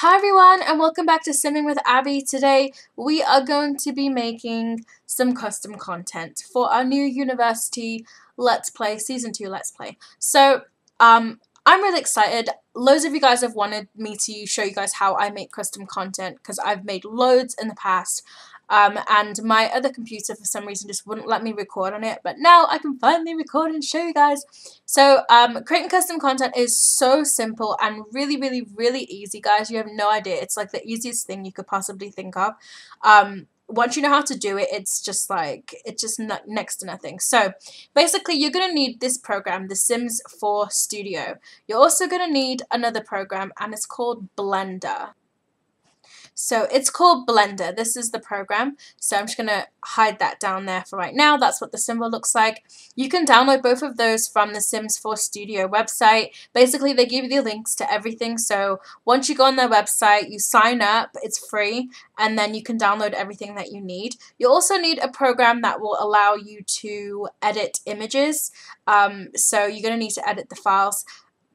Hi everyone and welcome back to Simmingwithabbi. Today we are going to be making some custom content for our new university Let's Play, Season 2 Let's Play. So I'm really excited. Loads of you guys have wanted me to show you guys how I make custom content because I've made loads in the past. And my other computer for some reason just wouldn't let me record on it, but now I can finally record and show you guys. So creating custom content is so simple and really easy, guys. You have no idea. It's like the easiest thing you could possibly think of. Once you know how to do it, it's just next to nothing. So basically you're going to need this program, the Sims 4 Studio. You're also going to need another program and it's called Blender. So it's called Blender. This is the program. So I'm just going to hide that down there for right now. That's what the symbol looks like. You can download both of those from the Sims 4 Studio website. Basically, they give you the links to everything. So once you go on their website, you sign up. It's free. And then you can download everything that you need. You also need a program that will allow you to edit images. So you're going to need to edit the files.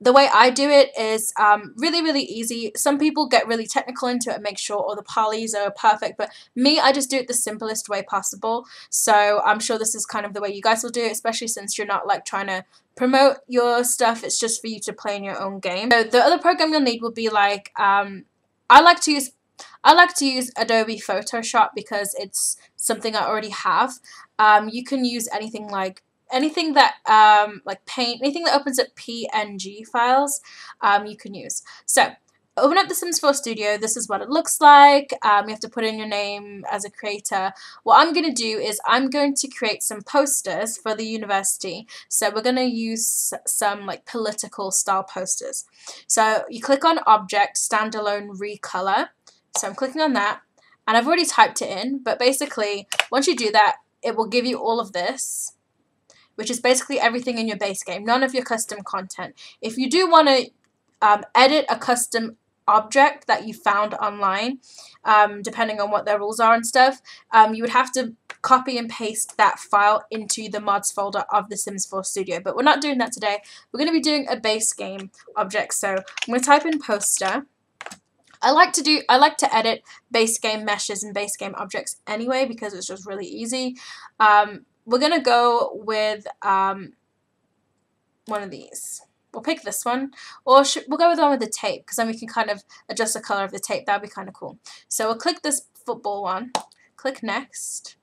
The way I do it is really easy. Some people get really technical into it and make sure all the polys are perfect, but me, I just do it the simplest way possible. So I'm sure this is kind of the way you guys will do it, especially since you're not like trying to promote your stuff. It's just for you to play in your own game. So the other program you'll need will be like I like to use Adobe Photoshop because it's something I already have. You can use anything that like Paint, anything that opens up PNG files, you can use. So open up the Sims 4 Studio. This is what it looks like. You have to put in your name as a creator. What I'm going to do is I'm going to create some posters for the university. So we're going to use some like political style posters. So you click on Object, Standalone, Recolor. So I'm clicking on that and I've already typed it in, but basically once you do that, it will give you all of this, which is basically everything in your base game, none of your custom content. If you do want to edit a custom object that you found online, depending on what their rules are and stuff, you would have to copy and paste that file into the mods folder of the Sims 4 Studio. But we're not doing that today. We're going to be doing a base game object. So I'm going to type in poster. I like to edit base game meshes and base game objects anyway because it's just really easy. We're going to go with one of these. We'll pick this one, or we'll go with the one with the tape because then we can kind of adjust the color of the tape. That would be kind of cool. So we'll click this football one, click next,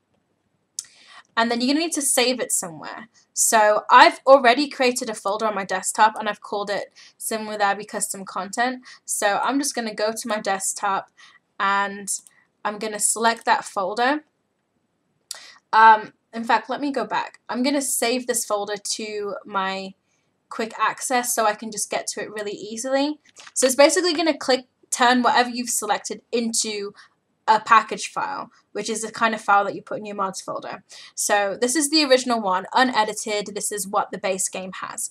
and then you're going to need to save it somewhere. So I've already created a folder on my desktop and I've called it Simmingwithabbi Custom Content. So I'm just going to go to my desktop and I'm going to select that folder. In fact, let me go back. I'm going to save this folder to my quick access so I can just get to it really easily. So it's basically going to turn whatever you've selected into a package file, which is the kind of file that you put in your mods folder. So this is the original one, unedited. This is what the base game has.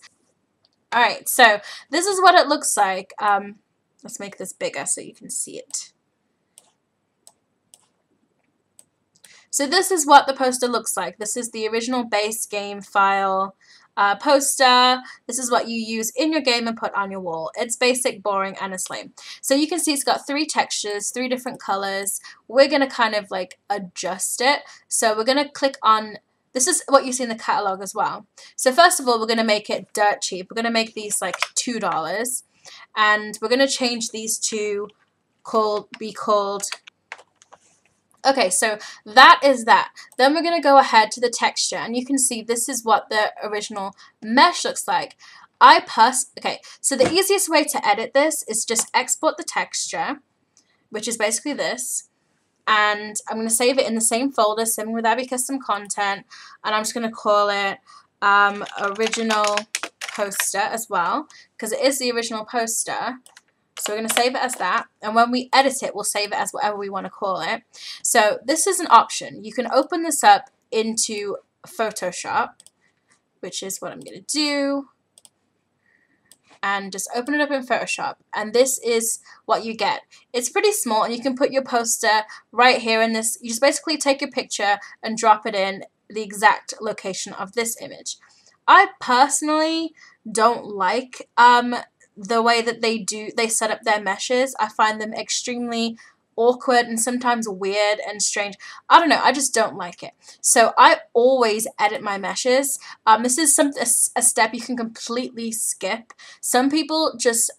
Alright, so this is what it looks like. Let's make this bigger so you can see it. So this is what the poster looks like. This is the original base game file poster. This is what you use in your game and put on your wall. It's basic, boring, and it's lame. So you can see it's got 3 textures, 3 different colors. We're going to kind of like adjust it. So we're going to click on, this is what you see in the catalog as well. So first of all, we're going to make it dirt cheap. We're going to make these like $2. And we're going to change these to be called. Okay, so that is that. Then we're going to go ahead to the texture, and you can see this is what the original mesh looks like. Okay, so the easiest way to edit this is just export the texture, which is basically this, and I'm going to save it in the same folder, Simmingwithabbi Custom Content, and I'm just going to call it Original Poster as well, because it is the original poster. So we're going to save it as that, and when we edit it, we'll save it as whatever we want to call it. So this is an option. You can open this up into Photoshop, which is what I'm going to do, and just open it up in Photoshop, and this is what you get. It's pretty small, and you can put your poster right here in this. You just basically take a picture and drop it in the exact location of this image. I personally don't like the way that they set up their meshes, I find them extremely awkward and sometimes weird and strange. I don't know, I just don't like it. So I always edit my meshes. This is a step you can completely skip. Some people just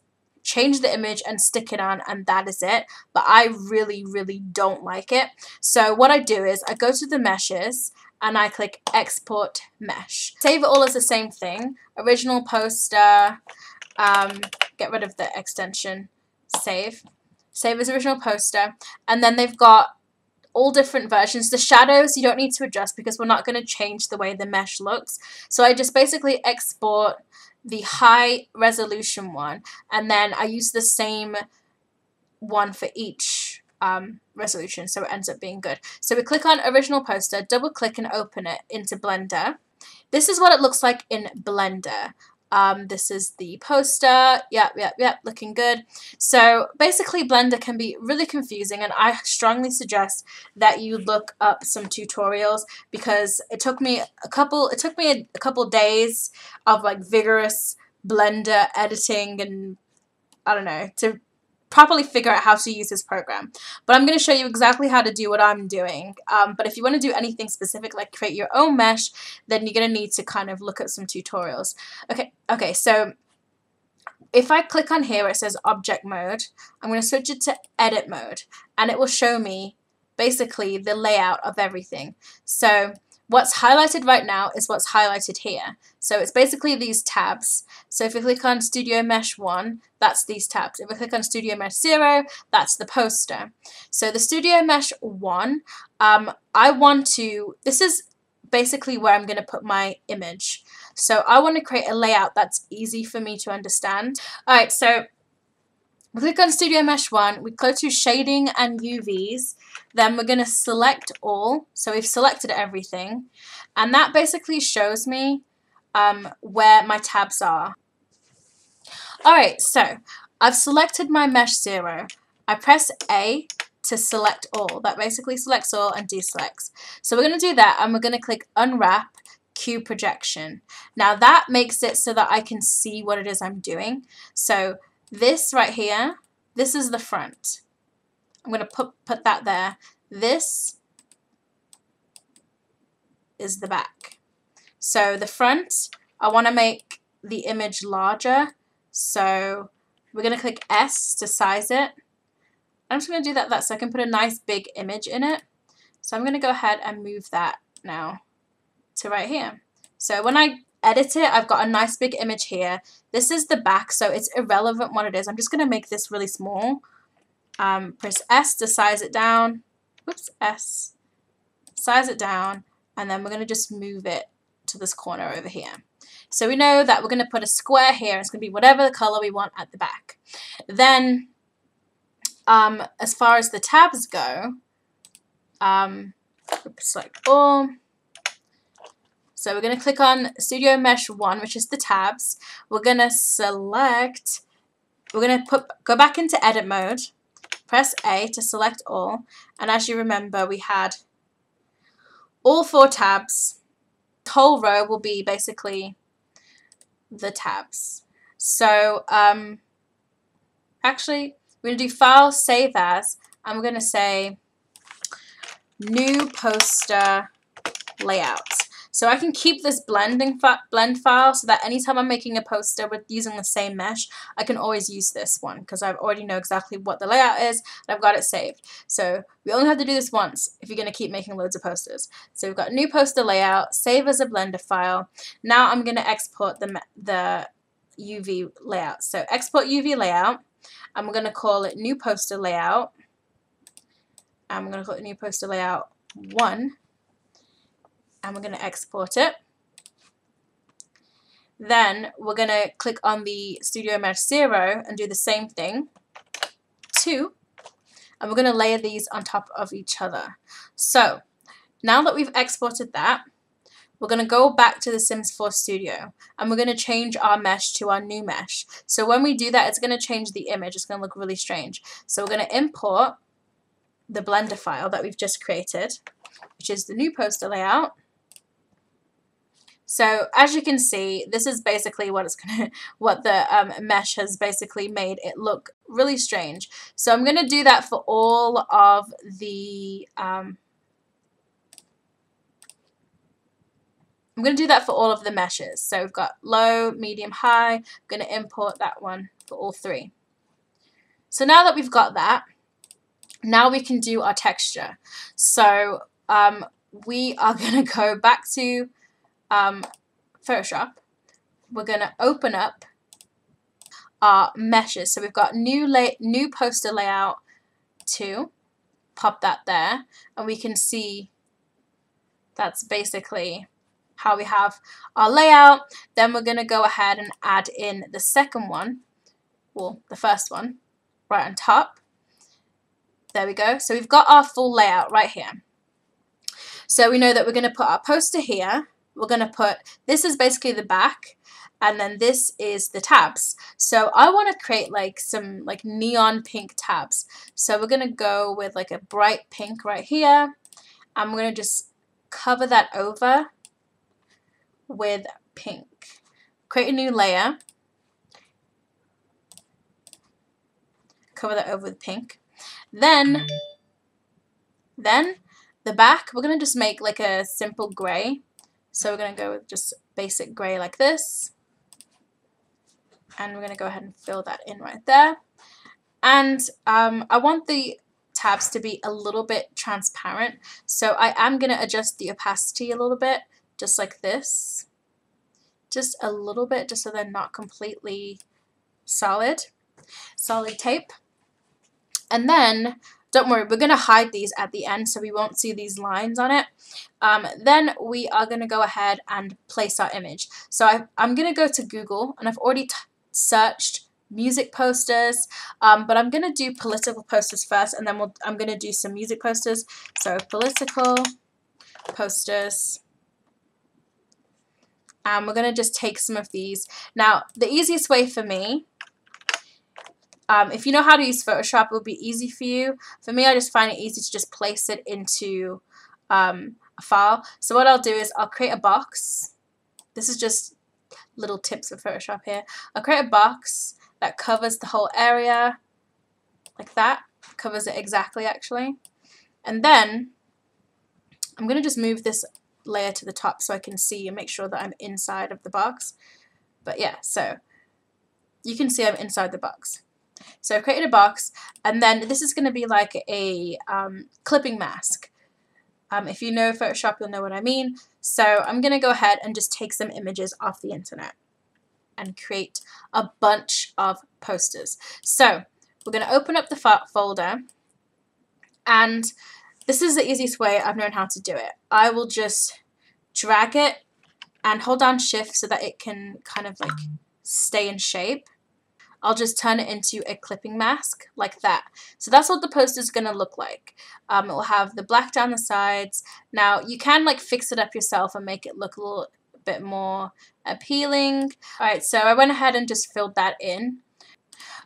change the image and stick it on and that is it, but I really don't like it. So what I do is I go to the meshes and I click export mesh. Save it all as the same thing. Original poster, get rid of the extension, save as original poster, and then they've got all different versions. The shadows you don't need to adjust because we're not going to change the way the mesh looks. So I just basically export the high resolution one, and then I use the same one for each resolution, so it ends up being good. So we click on original poster, double click and open it into Blender. This is what it looks like in Blender. This is the poster. Yep, looking good. So basically Blender can be really confusing, and I strongly suggest that you look up some tutorials, because it took me a couple days of like vigorous Blender editing and I don't know, to properly figure out how to use this program. But I'm going to show you exactly how to do what I'm doing. But if you want to do anything specific, like create your own mesh, then you're going to need to kind of look at some tutorials. Okay, so if I click on here where it says object mode, I'm going to switch it to edit mode, and it will show me basically the layout of everything. So what's highlighted right now is what's highlighted here. So it's basically these tabs. So if we click on Studio Mesh 1, that's these tabs. If we click on Studio Mesh 0, that's the poster. So the Studio Mesh 1, this is basically where I'm going to put my image. So I want to create a layout that's easy for me to understand. Alright, so we click on Studio Mesh 1, we go to Shading and UVs, then we're going to select all. So we've selected everything, and that basically shows me where my tabs are. Alright, so I've selected my Mesh 0. I press A to select all. That basically selects all and deselects. So we're going to do that, and we're going to click Unwrap Cube Projection. Now that makes it so that I can see what it is I'm doing. So this right here, this is the front. I'm going to put that there. This is the back. So the front, I want to make the image larger. So we're going to click S to size it. I'm just going to do that so I can put a nice big image in it. So I'm going to go ahead and move that now to right here. So when I edit it, I've got a nice big image here. This is the back, so it's irrelevant what it is. I'm just going to make this really small. Press S to size it down. Whoops, S. Size it down, and then we're going to just move it to this corner over here. So we know that we're going to put a square here. It's going to be whatever the color we want at the back. Then, as far as the tabs go, select all. So we're going to click on Studio Mesh 1, which is the tabs. We're going to select, go back into edit mode, press A to select all, and as you remember, we had all 4 tabs. The whole row will be basically the tabs. So actually, we're going to do File, Save As, and we're going to say New Poster Layout. So I can keep this blend file so that anytime I'm making a poster with using the same mesh, I can always use this one because I already know exactly what the layout is and I've got it saved. So we only have to do this once if you're going to keep making loads of posters. So we've got new poster layout, save as a Blender file. Now I'm going to export the UV layout. So export UV layout, and we're going to call it new poster layout. And we're going to call it new poster layout 1. And we're going to export it. Then we're going to click on the Studio Mesh 0 and do the same thing, 2, and we're going to layer these on top of each other. So now that we've exported that, we're going to go back to the Sims 4 Studio, and we're going to change our mesh to our new mesh. So when we do that, it's going to change the image. It's going to look really strange. So we're going to import the Blender file that we've just created, which is the new poster layout. So as you can see, this is basically what the mesh has basically made it look really strange. So I'm gonna do that for all of the meshes. So we've got low, medium, high. I'm gonna import that one for all three. So now that we've got that, now we can do our texture. So we are gonna go back to Photoshop. We're gonna open up our meshes. So we've got new poster layout 2. Pop that there, and we can see that's basically how we have our layout. Then we're gonna go ahead and add in the second one, well, the first one, right on top. There we go. So we've got our full layout right here. So we know that we're gonna put our poster here. We're gonna put, this is basically the back, and then this is the tabs. So I want to create like some like neon pink tabs. So we're gonna go with like a bright pink right here. I'm gonna just cover that over with pink. Create a new layer. Cover that over with pink. Then the back, we're gonna just make like a simple gray. So we're gonna go with just basic gray like this. And we're going to go ahead and fill that in right there. And I want the tabs to be a little bit transparent. So I am going to adjust the opacity a little bit, just like this. Just a little bit, just so they're not completely solid tape. And then, don't worry, we're going to hide these at the end so we won't see these lines on it. Then we are going to go ahead and place our image. So I'm going to go to Google, and I've already searched music posters, but I'm gonna do political posters first, and then I'm gonna do some music posters. So political posters, and we're gonna just take some of these. Now the easiest way for me, if you know how to use Photoshop, it will be easy for you. For me, I just find it easy to just place it into a file. So what I'll do is I'll create a box. This is just little tips of Photoshop here. I'll create a box that covers the whole area like that. Covers it exactly, actually. And then I'm going to just move this layer to the top so I can see and make sure that I'm inside of the box. But yeah, so you can see I'm inside the box. So I've created a box, and then this is going to be like a clipping mask. If you know Photoshop, you'll know what I mean. So I'm going to go ahead and just take some images off the internet and create a bunch of posters. So we're going to open up the folder, and this is the easiest way I've known how to do it. I will just drag it and hold down Shift so that it can kind of like stay in shape. I'll just turn it into a clipping mask like that. So that's what the poster is going to look like. It will have the black down the sides. Now you can like fix it up yourself and make it look a little bit more appealing. Alright, so I went ahead and just filled that in.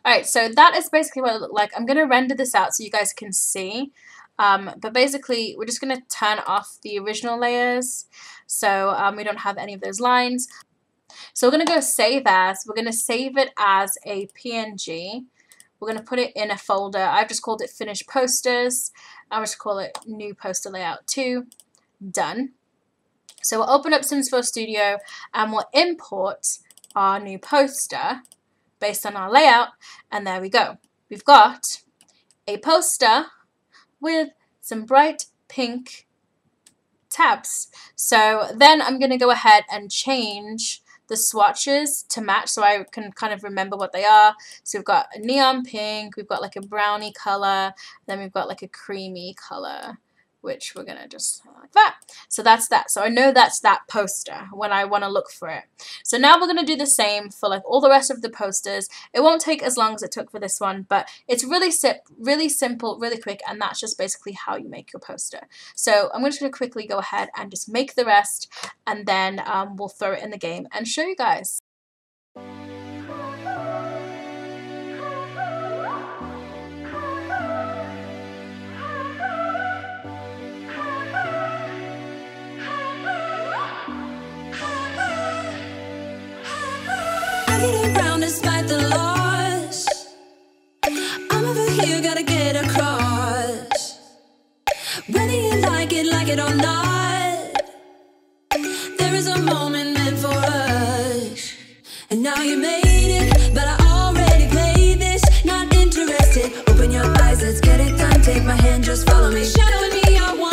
Alright, so that is basically what it looked like. I'm going to render this out so you guys can see. But basically, we're just going to turn off the original layers so we don't have any of those lines. So we're going to go save as. We're going to save it as a PNG. We're going to put it in a folder. I've just called it Finished Posters. I'll just call it New Poster Layout 2. Done. So we'll open up Sims 4 Studio and we'll import our new poster based on our layout. And there we go. We've got a poster with some bright pink tabs. So then I'm going to go ahead and change the swatches to match so I can kind of remember what they are. So we've got a neon pink, we've got like a brownie color, then we've got like a creamy color, which we're gonna just like that. So that's that. So I know that's that poster when I want to look for it. So now we're gonna do the same for like all the rest of the posters. It won't take as long as it took for this one, but it's really simple, really quick, and that's just basically how you make your poster. So I'm just gonna quickly go ahead and just make the rest, and then we'll throw it in the game and show you guys. get around despite the loss. I'm over here, gotta get across. Whether you like it or not, there is a moment meant for us. And now you made it, but I already played this. Not interested, open your eyes, let's get it done. Take my hand, just follow me. Shadow and me are one.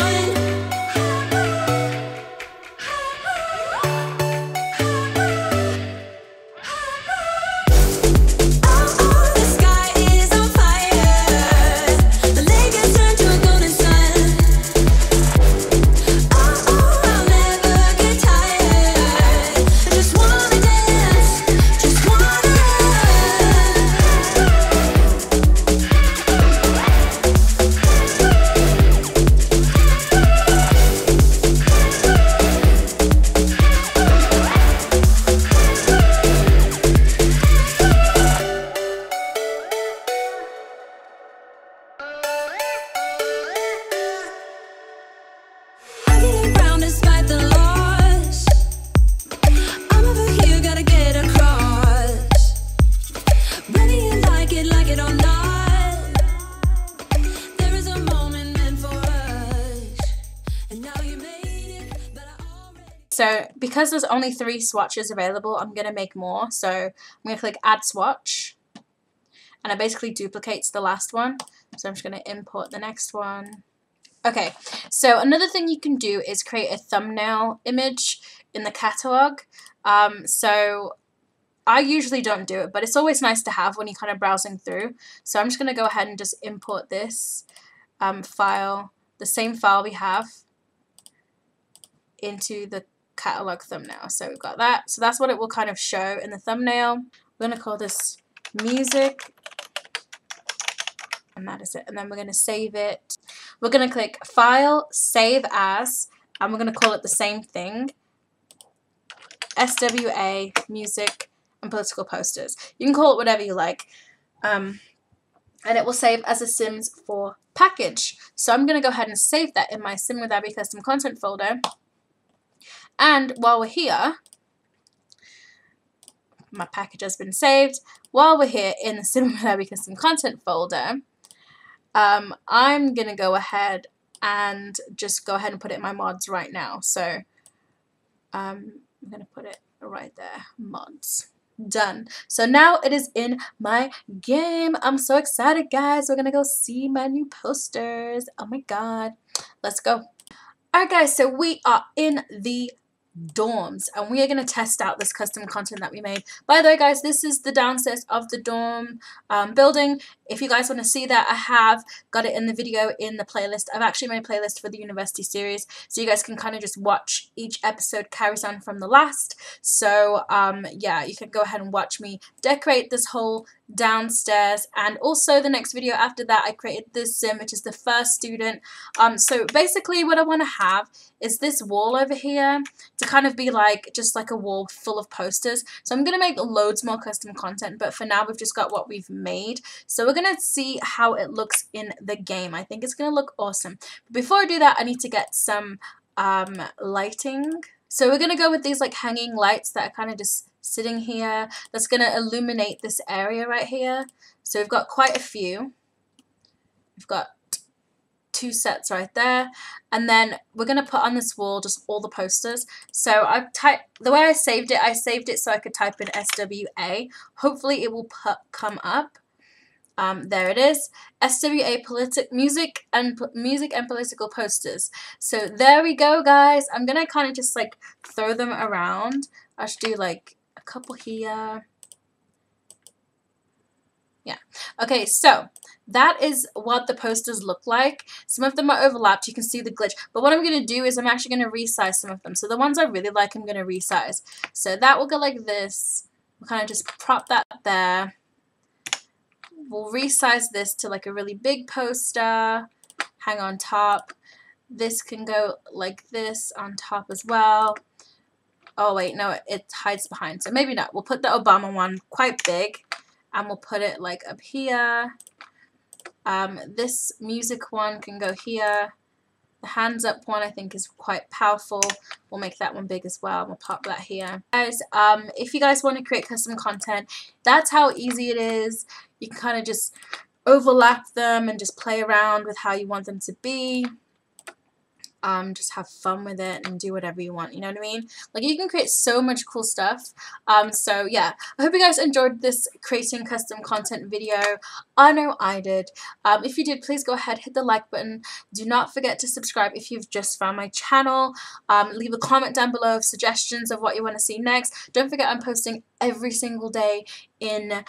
So because there's only 3 swatches available, I'm going to make more. So I'm going to click add swatch, and it basically duplicates the last one. So I'm just going to import the next one. Okay, so another thing you can do is create a thumbnail image in the catalog. So I usually don't do it, but it's always nice to have when you're kind of browsing through. So I'm just going to go ahead and just import this file, the same file we have, into the catalog thumbnail. So we've got that. So that's what it will kind of show in the thumbnail. We're going to call this music, and that is it. And then we're going to save it. We're going to click File, Save As, and we're going to call it the same thing, SWA, Music and Political Posters. You can call it whatever you like. And it will save as a Sims 4 package. So I'm going to go ahead and save that in my Simmingwithabbi custom content folder. And while we're here, my package has been saved. While we're here in the Simmingwithabbi custom content folder, I'm going to go ahead and just go ahead and put it in my mods right now. So I'm going to put it right there, mods. Done. So now it is in my game. I'm so excited, guys. We're going to go see my new posters. Oh my god. Let's go. Alright guys, so we are in the dorms and we are going to test out this custom content that we made. By the way guys, this is the downstairs of the dorm building. If you guys want to see that, I have got it in the video in the playlist. I've actually made a playlist for the university series, so you guys can kind of just watch each episode carries on from the last. So yeah, you can go ahead and watch me decorate this whole downstairs. And also the next video after that, I created this sim, which is the first student. So basically what I want to have is this wall over here to kind of be like just like a wall full of posters. So I'm going to make loads more custom content, but for now we've just got what we've made. So we're going to see how it looks in the game. I think it's going to look awesome. But before I do that, I need to get some lighting. So we're going to go with these like hanging lights that are kind of just sitting here. That's going to illuminate this area right here. So we've got quite a few. We've got 2 sets right there, and then we're going to put on this wall just all the posters. So the way I saved it so I could type in SWA. Hopefully it will come up. There it is, SWA music and political posters. So there we go, guys. I'm gonna kind of just like throw them around. I should do like a couple here. Yeah. Okay, so that is what the posters look like. Some of them are overlapped. You can see the glitch. But what I'm going to do is I'm actually going to resize some of them. So the ones I really like, I'm going to resize. So that will go like this. We'll kind of just prop that there. We'll resize this to like a really big poster. Hang on top. This can go like this on top as well. Oh, wait, no, it hides behind. So maybe not. We'll put the Obama one quite big. And we'll put it like up here. This music one can go here. The hands up one I think is quite powerful. We'll make that one big as well. We'll pop that here. Guys, if you guys want to create custom content, that's how easy it is. You can kind of just overlap them and just play around with how you want them to be. Just have fun with it and do whatever you want, you know what I mean? Like, you can create so much cool stuff. So yeah, I hope you guys enjoyed this creating custom content video. I know I did. If you did, please go ahead, hit the like button. Do not forget to subscribe if you've just found my channel. Leave a comment down below of suggestions of what you want to see next. Don't forget, I'm posting every single day in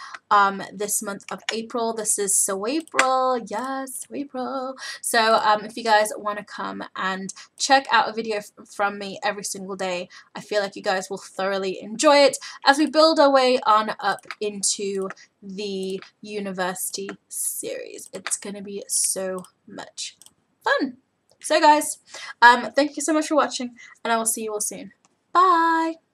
this month of April. This is so April, yes, April. So if you guys want to come and check out a video from me every single day, I feel like you guys will thoroughly enjoy it as we build our way on up into the university series. It's gonna be so much fun. So guys, thank you so much for watching, and I will see you all soon. Bye.